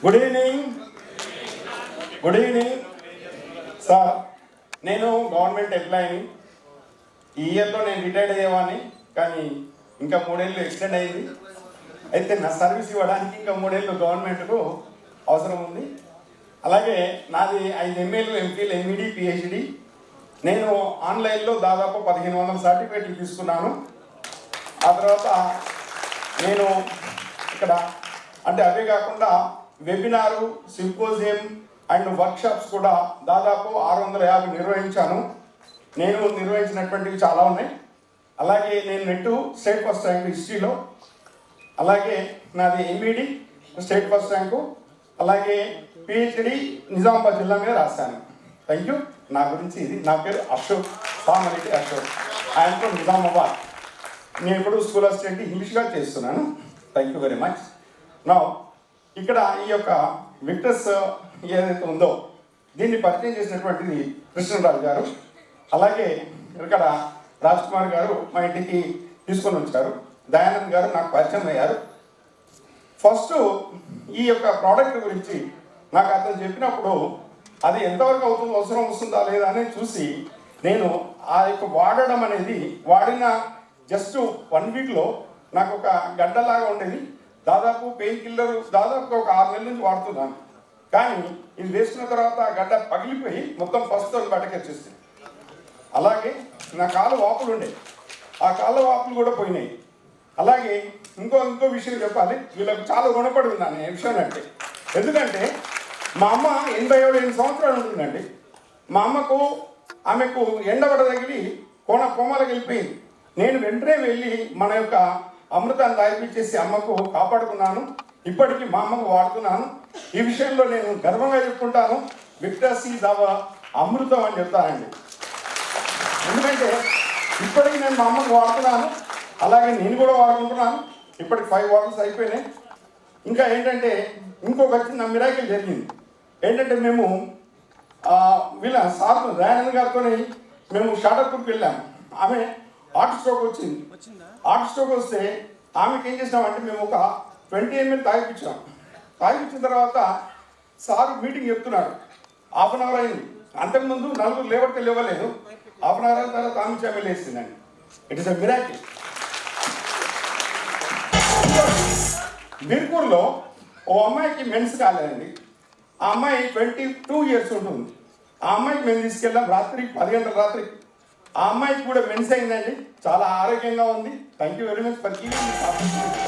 Good evening. Good evening sir. నేను government ఎంప్లాయీని. ఈ ఇయర్లో నేను రిటైర్డ్ అయ్యేవాడిని, కానీ ఇంకా 3 ఏళ్ళు ఎక్స్టెండ్ అయింది. అయితే నా సర్వీస్ ఇవ్వడానికి ఇంకా 3 ఏళ్ళు గవర్నమెంట్కు అవసరం ఉంది. అలాగే నాది 5 MAలు, MPhil, MED, PhD. నేను ఆన్లైన్లో దాదాపు 1500 సర్టిఫికేట్లు తీసుకున్నాను. ఆ తర్వాత నేను ఇక్కడ అంటే అవే కాకుండా వెబినారు, సింపోజియం అండ్ వర్క్షాప్స్ కూడా దాదాపు 650 నిర్వహించాను. నేను నిర్వహించినటువంటివి చాలా ఉన్నాయి. అలాగే నేను నెట్టు స్టేట్ ఫస్ట్ ర్యాంక్ హిస్టరీలో, అలాగే నాది MED స్టేట్ ఫస్ట్ ర్యాంకు, అలాగే PhD నిజామాబాద్ జిల్లా మీద రాశాను. Thank you. నా గురించి ఇది. నా పేరు అశోక్, సామరెడ్డి అశోక్. I'm from Nizamabad. నేను ఇప్పుడు స్కూల్ అసిస్టెంట్ ఇంగ్లీష్గా చేస్తున్నాను. Thank you very much. నా ఇక్కడ ఈ యొక్క విక్టర్స్ ఏదైతే ఉందో దీన్ని పరిచయం చేసినటువంటిది కృష్ణరాజు గారు. అలాగే ఇక్కడ రాజ్ కుమార్ గారు మా ఇంటికి తీసుకొని వచ్చారు. దయానంద్ గారు నాకు పరిచయం అయ్యారు. ఫస్ట్ ఈ యొక్క ప్రోడక్ట్ గురించి నాకు అతను చెప్పినప్పుడు అది ఎంతవరకు అవుతుందో, అవసరం వస్తుందా లేదా అని చూసి నేను ఆ యొక్క వాడడం అనేది వాడిన జస్ట్ 1 వీక్లో నాకు ఒక గడ్డలాగా ఉండేది. దాదాపు పెయిన్ కిల్లర్ దాదాపు ఒక 6 నెలల నుంచి వాడుతున్నాను. కానీ ఇది వేసుకున్న తర్వాత ఆ గడ్డ పగిలిపోయి మొత్తం ఫస్ట్ బయటకు వచ్చేసింది. అలాగే నా కాళ్ళ వాపులు ఉండే, ఆ కాళ్ళ వాపులు కూడా పోయినాయి. అలాగే ఇంకో విషయం చెప్పాలి. వీళ్ళకి చాలా రుణపడి ఉన్నాను ఈ విషయం అంటే. ఎందుకంటే మా అమ్మ 87 సంవత్సరాలు ఉంటుందండి. మా ఆమెకు ఎండబడ తగిలి కోమలకు వెళ్ళిపోయింది. నేను వెంటనే వెళ్ళి మన యొక్క అమృతాన్ని తాగిపించేసి అమ్మకు కాపాడుకున్నాను. ఇప్పటికీ మా అమ్మకు వాడుతున్నాను. ఈ విషయంలో నేను గర్వంగా చెప్పుకుంటాను. విక్టర్స్ ఈజ్ అవర్ అమృతం అని చెప్తానండి. ఎందుకంటే ఇప్పటికీ నేను మా అమ్మకు వాడుతున్నాను. అలాగే నేను కూడా వాడుకుంటున్నాను. ఇప్పటికి 5 బాటిల్స్ అయిపోయినాయి. ఇంకా ఏంటంటే ఇంకొక చిన్న మిరాకిల్ జరిగింది. ఏంటంటే మేము వీళ్ళ సార్ దయానంద్ గారితో మేము షార్టర్పూర్కి వెళ్ళాము. ఆమె హార్ట్ స్ట్రోక్ వచ్చింది. హార్ట్ స్ట్రోక్ వస్తే ఆమెకి ఏం చేసినామంటే మేము ఒక 20 ml తాగిపించాం. తాగిపించిన తర్వాత సార్ మీటింగ్ చెప్తున్నాడు. 1/2 an hour అయింది. అంతకుముందు 4 లేబర్కి లేవలేదు. 1/2 an hour అయిన తర్వాత ఆమె ఆమె లేస్తుందండి. It is a miracle. మిర్పూర్లో ఓ అమ్మాయికి మెన్స్ కాలేదండి. ఆ అమ్మాయి 22 years ఉంటుంది. ఆ అమ్మాయికి మేము తీసుకెళ్ళాం రాత్రి 10 గంటల రాత్రి. ఆ అమ్మాయికి కూడా మెన్స్ అయిందండి. చాలా ఆరోగ్యంగా ఉంది. Thank you very much for giving this opportunity.